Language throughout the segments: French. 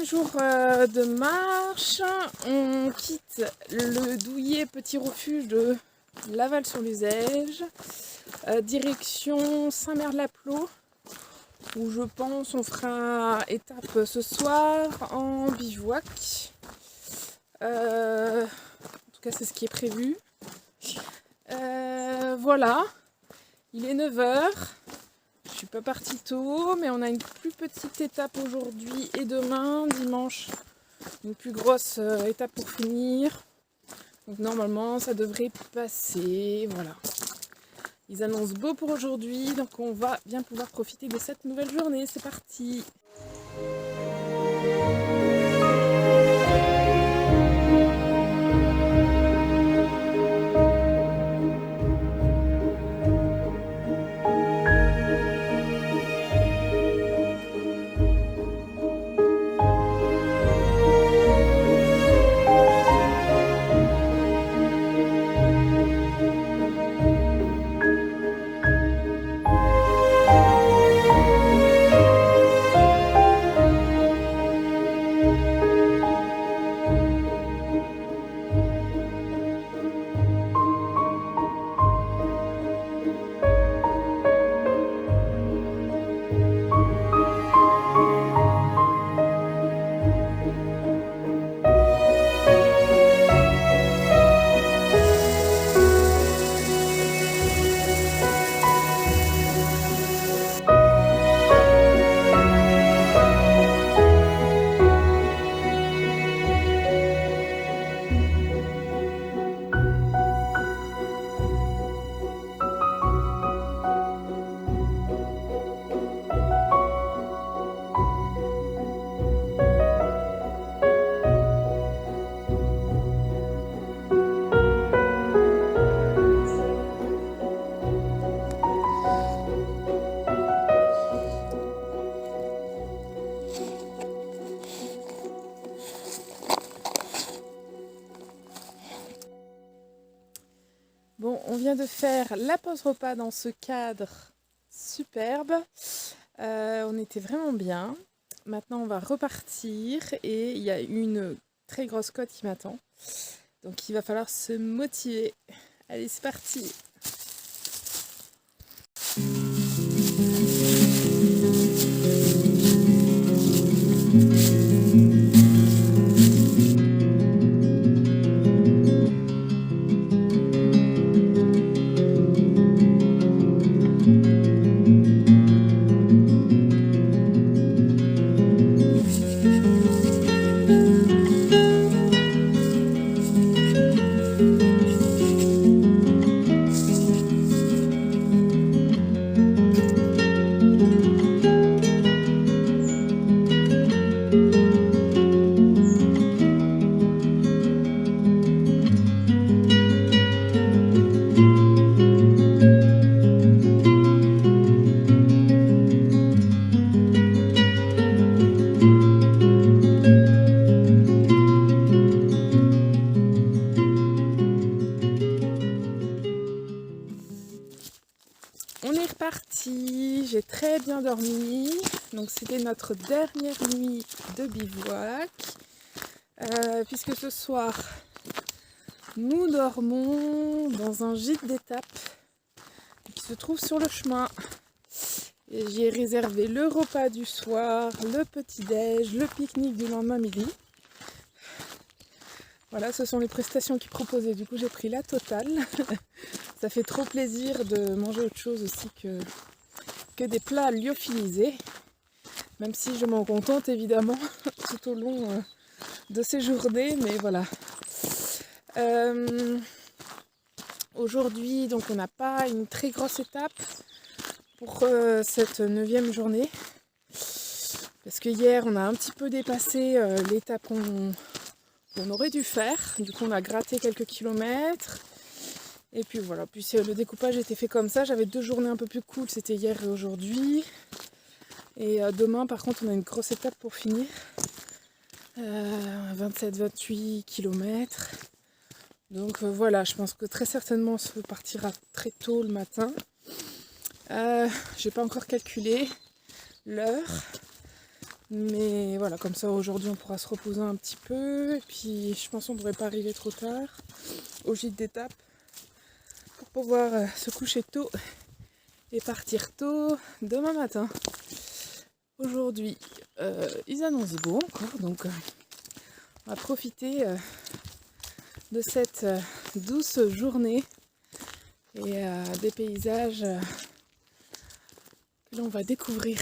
jours de marche, on quitte le douillet petit refuge de Laval-sur-Luzège, direction Saint-Mère-de-la-Plot, où je pense on fera étape ce soir en bivouac. En tout cas c'est ce qui est prévu. Voilà, il est 9h. Je suis pas partie tôt, mais on a une plus petite étape aujourd'hui et demain, dimanche, une plus grosse étape pour finir. Donc normalement, ça devrait passer, voilà. Ils annoncent beau pour aujourd'hui, donc on va bien pouvoir profiter de cette nouvelle journée. C'est parti! Bon, on vient de faire la pause repas dans ce cadre superbe. On était vraiment bien. Maintenant, on va repartir et il y a une très grosse côte qui m'attend. Donc, il va falloir se motiver. Allez, c'est parti! On est reparti, j'ai très bien dormi, donc c'était notre dernière nuit de bivouac, puisque ce soir nous dormons dans un gîte d'étape qui se trouve sur le chemin. Et j'y ai réservé le repas du soir, le petit-déj, le pique-nique du lendemain midi. Voilà, ce sont les prestations qu'ils proposaient, du coup j'ai pris la totale. Ça fait trop plaisir de manger autre chose aussi que des plats lyophilisés. Même si je m'en contente évidemment tout au long de ces journées, mais voilà. Aujourd'hui, donc on n'a pas une très grosse étape pour cette 9e journée. Parce que hier on a un petit peu dépassé l'étape qu'on aurait dû faire. Du coup on a gratté quelques kilomètres. Et puis voilà, puis le découpage était fait comme ça. J'avais 2 journées un peu plus cool, c'était hier et aujourd'hui. Et demain par contre on a une grosse étape pour finir. 27-28 km. Donc voilà, je pense que très certainement on se partira très tôt le matin. J'ai pas encore calculé l'heure. Mais voilà, comme ça aujourd'hui on pourra se reposer un petit peu. Et puis je pense qu'on ne devrait pas arriver trop tard au gîte d'étape pour pouvoir se coucher tôt et partir tôt demain matin. Aujourd'hui, ils annoncent beau encore, donc on va profiter de cette douce journée et des paysages que l'on va découvrir.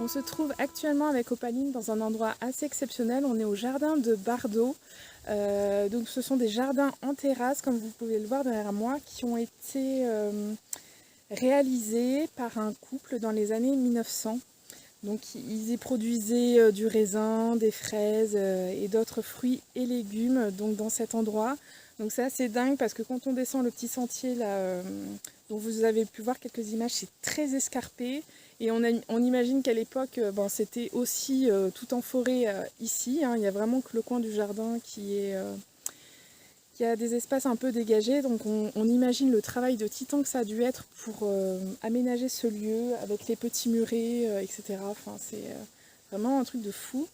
On se trouve actuellement avec Opaline dans un endroit assez exceptionnel. On est au jardin de Bardot. Donc ce sont des jardins en terrasse, comme vous pouvez le voir derrière moi, qui ont été réalisés par un couple dans les années 1900. Donc ils y produisaient du raisin, des fraises et d'autres fruits et légumes donc dans cet endroit. Donc c'est assez dingue parce que quand on descend le petit sentier là, dont vous avez pu voir quelques images, c'est très escarpé. Et on imagine qu'à l'époque, c'était aussi tout en forêt ici. Hein. Il n'y a vraiment que le coin du jardin qui a des espaces un peu dégagés. Donc on imagine le travail de titan que ça a dû être pour aménager ce lieu avec les petits murets, etc. Enfin, c'est vraiment un truc de fou.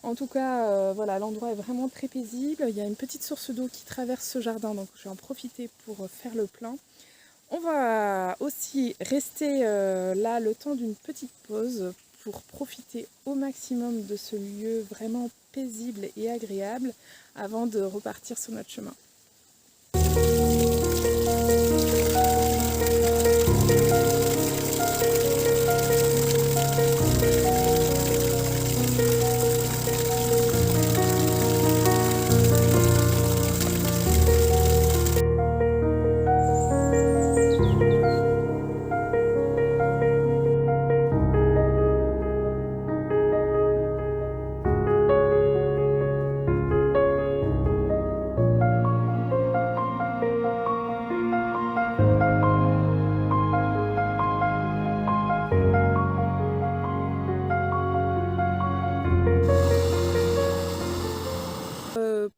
En tout cas, voilà, l'endroit est vraiment très paisible. Il y a une petite source d'eau qui traverse ce jardin, donc je vais en profiter pour faire le plein. On va aussi rester là le temps d'une petite pause pour profiter au maximum de ce lieu vraiment paisible et agréable avant de repartir sur notre chemin.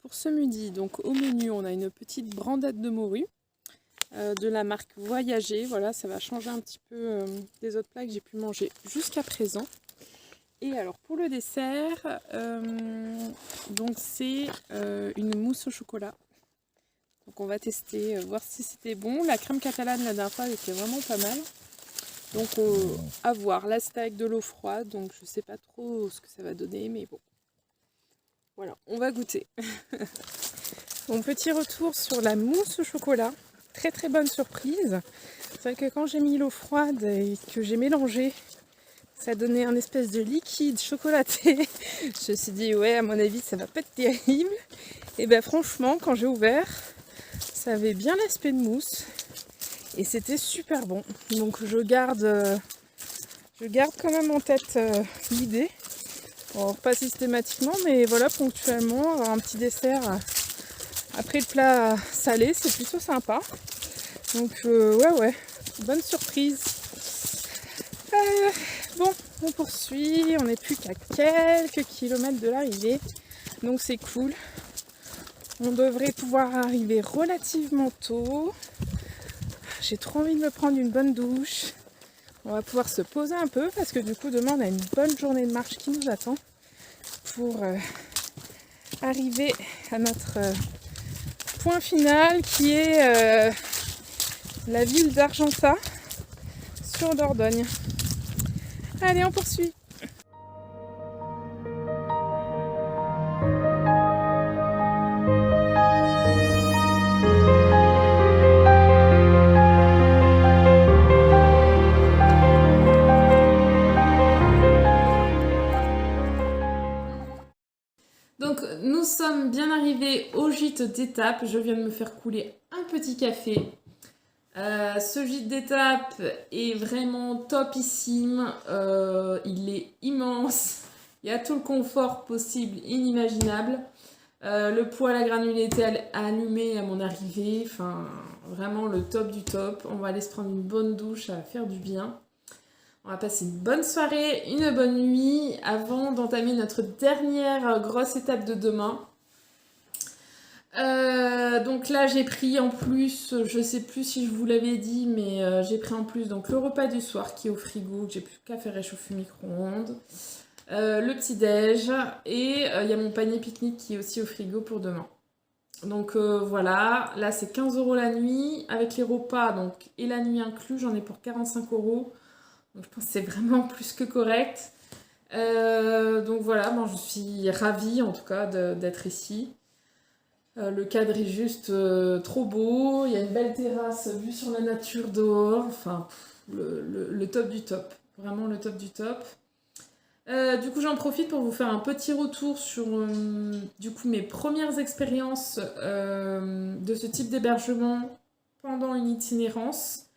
Pour ce midi, donc au menu, on a une petite brandade de morue de la marque Voyager. Voilà, ça va changer un petit peu des autres plats que j'ai pu manger jusqu'à présent. Et alors pour le dessert, donc c'est une mousse au chocolat. Donc on va tester, voir si c'était bon. La crème catalane la dernière fois elle était vraiment pas mal. Donc à voir. Là c'était avec de l'eau froide, donc je sais pas trop ce que ça va donner, mais bon. Voilà, on va goûter. Mon petit retour sur la mousse au chocolat. Très très bonne surprise. C'est vrai que quand j'ai mis l'eau froide et que j'ai mélangé, ça donnait un espèce de liquide chocolaté. Je me suis dit ouais, à mon avis ça va pas être terrible. Et ben franchement quand j'ai ouvert, ça avait bien l'aspect de mousse. Et c'était super bon. Donc je garde quand même en tête l'idée. Bon, pas systématiquement, mais voilà, ponctuellement, avoir un petit dessert après le plat salé, c'est plutôt sympa. Donc ouais, bonne surprise. Bon, on poursuit, on n'est plus qu'à quelques kilomètres de l'arrivée, donc c'est cool. On devrait pouvoir arriver relativement tôt. J'ai trop envie de me prendre une bonne douche. On va pouvoir se poser un peu parce que du coup demain on a une bonne journée de marche qui nous attend pour arriver à notre point final qui est la ville d'Argentat sur Dordogne. Allez, on poursuit. Donc nous sommes bien arrivés au gîte d'étape. Je viens de me faire couler un petit café. Ce gîte d'étape est vraiment topissime. Il est immense. Il y a tout le confort possible, inimaginable. Le poêle à granulés était allumé à mon arrivée. Enfin, vraiment le top du top. On va aller se prendre une bonne douche, ça va faire du bien. On va passer une bonne soirée, une bonne nuit avant d'entamer notre dernière grosse étape de demain. Donc là j'ai pris en plus, je sais plus si je vous l'avais dit, mais j'ai pris en plus donc le repas du soir qui est au frigo, que j'ai plus qu'à faire réchauffer au micro-ondes, le petit déj et il y a mon panier pique-nique qui est aussi au frigo pour demain. Donc voilà, là c'est 15 € la nuit avec les repas donc, et la nuit inclus, j'en ai pour 45 €. Donc je pense que c'est vraiment plus que correct. Donc voilà, bon, je suis ravie en tout cas d'être ici. Le cadre est juste trop beau, il y a une belle terrasse vue sur la nature dehors, enfin le top du top, vraiment le top du top. Du coup j'en profite pour vous faire un petit retour sur du coup mes premières expériences de ce type d'hébergement pendant une itinérance.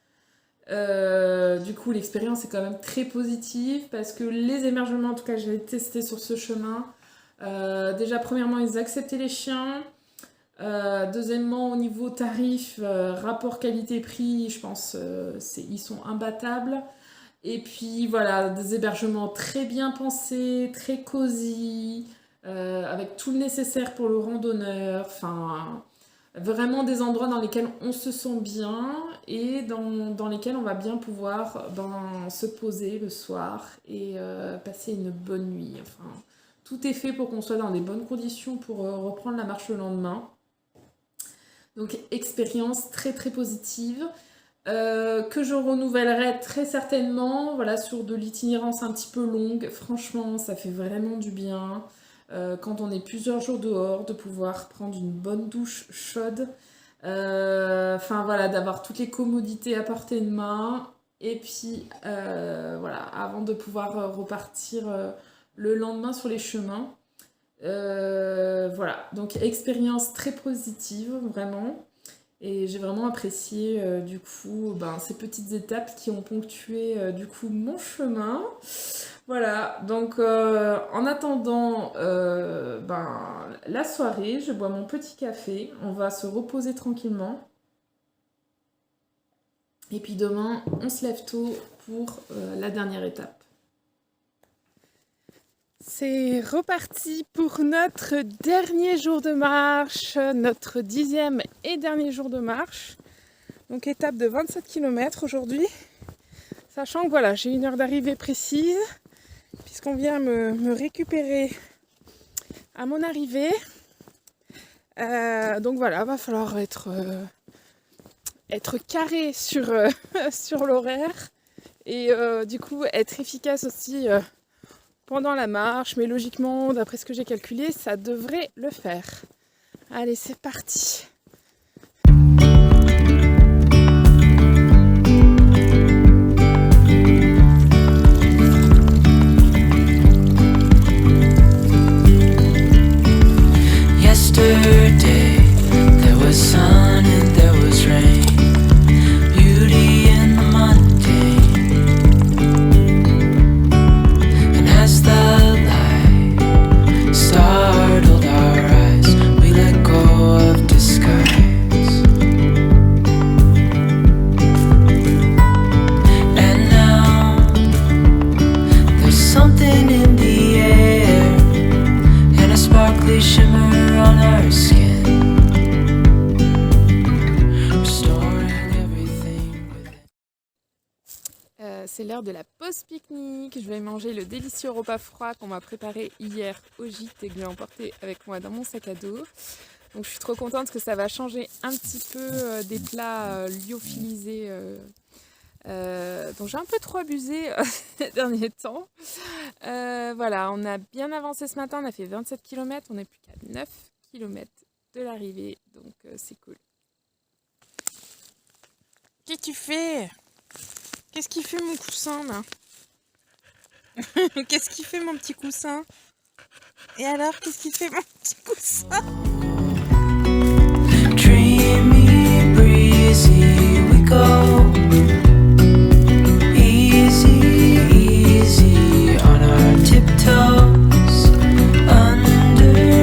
Du coup l'expérience est quand même très positive parce que les hébergements en tout cas j'ai testé sur ce chemin. Déjà premièrement ils acceptaient les chiens. Deuxièmement, au niveau tarif, rapport qualité-prix, je pense ils sont imbattables. Et puis voilà, des hébergements très bien pensés, très cosy, avec tout le nécessaire pour le randonneur. Enfin, vraiment des endroits dans lesquels on se sent bien et dans lesquels on va bien pouvoir se poser le soir et passer une bonne nuit. Enfin, tout est fait pour qu'on soit dans des bonnes conditions pour reprendre la marche le lendemain. Donc expérience très très positive que je renouvellerai très certainement, voilà, sur de l'itinérance un petit peu longue. Franchement, ça fait vraiment du bien quand on est plusieurs jours dehors de pouvoir prendre une bonne douche chaude. Enfin voilà, d'avoir toutes les commodités à portée de main. Et puis voilà, avant de pouvoir repartir le lendemain sur les chemins. Voilà, donc expérience très positive, vraiment. Et j'ai vraiment apprécié du coup ces petites étapes qui ont ponctué du coup mon chemin. Voilà, donc en attendant la soirée, je bois mon petit café, on va se reposer tranquillement. Et puis demain, on se lève tôt pour la dernière étape. C'est reparti pour notre dernier jour de marche, notre 10e et dernier jour de marche. Donc étape de 27 km aujourd'hui, sachant que voilà, j'ai une heure d'arrivée précise, puisqu'on vient me récupérer à mon arrivée. Donc voilà, va falloir être carré sur l'horaire et du coup être efficace aussi pendant la marche, mais logiquement, d'après ce que j'ai calculé, ça devrait le faire. Allez, c'est parti! Yesterday, there was sun and there was rain, beauty in the mundane. And as the light startled our eyes, we let go of disguise. And now, there's something in the air, and a sparkly shimmer on our skin, restoring everything within. C'est l'heure de la pause pique-nique. Je vais manger le délicieux repas froid qu'on m'a préparé hier au gîte et que j'ai emporté avec moi dans mon sac à dos. Donc je suis trop contente que ça va changer un petit peu des plats lyophilisés dont j'ai un peu trop abusé ces derniers temps. Voilà, on a bien avancé ce matin, on a fait 27 km, on n'est plus qu'à 9 km de l'arrivée, donc c'est cool. Qu'est-ce que tu fais? Qu'est-ce qu'il fait mon coussin là? Qu'est-ce qu'il fait mon petit coussin? Et alors, qu'est-ce qu'il fait mon petit coussin? Dreamy, breezy, we go. Easy, easy on our tiptoes. Undercover,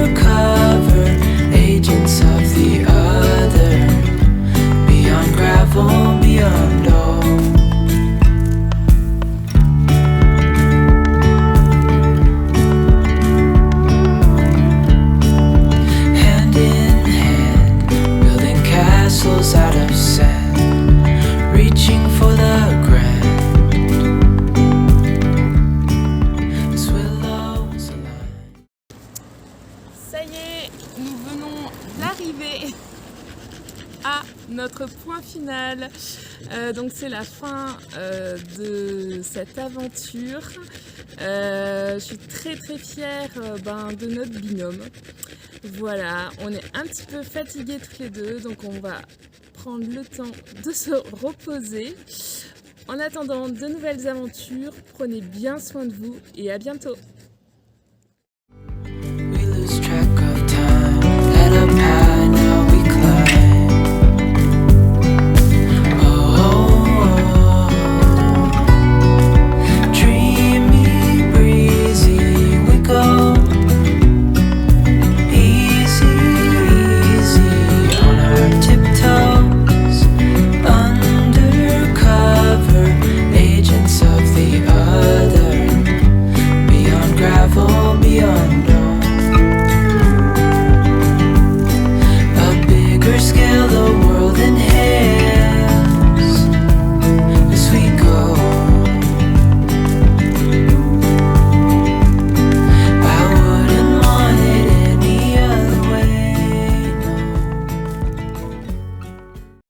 agents of the other. Beyond gravel, beyond all. Hand in hand, building castles out of sand, reaching for the grand. As willows align. Ça y est, nous venons d'arriver à notre point final. Donc c'est la fin de cette aventure. Je suis très fière de notre binôme. Voilà, on est un petit peu fatigués tous les deux, donc on va prendre le temps de se reposer. En attendant de nouvelles aventures, prenez bien soin de vous et à bientôt.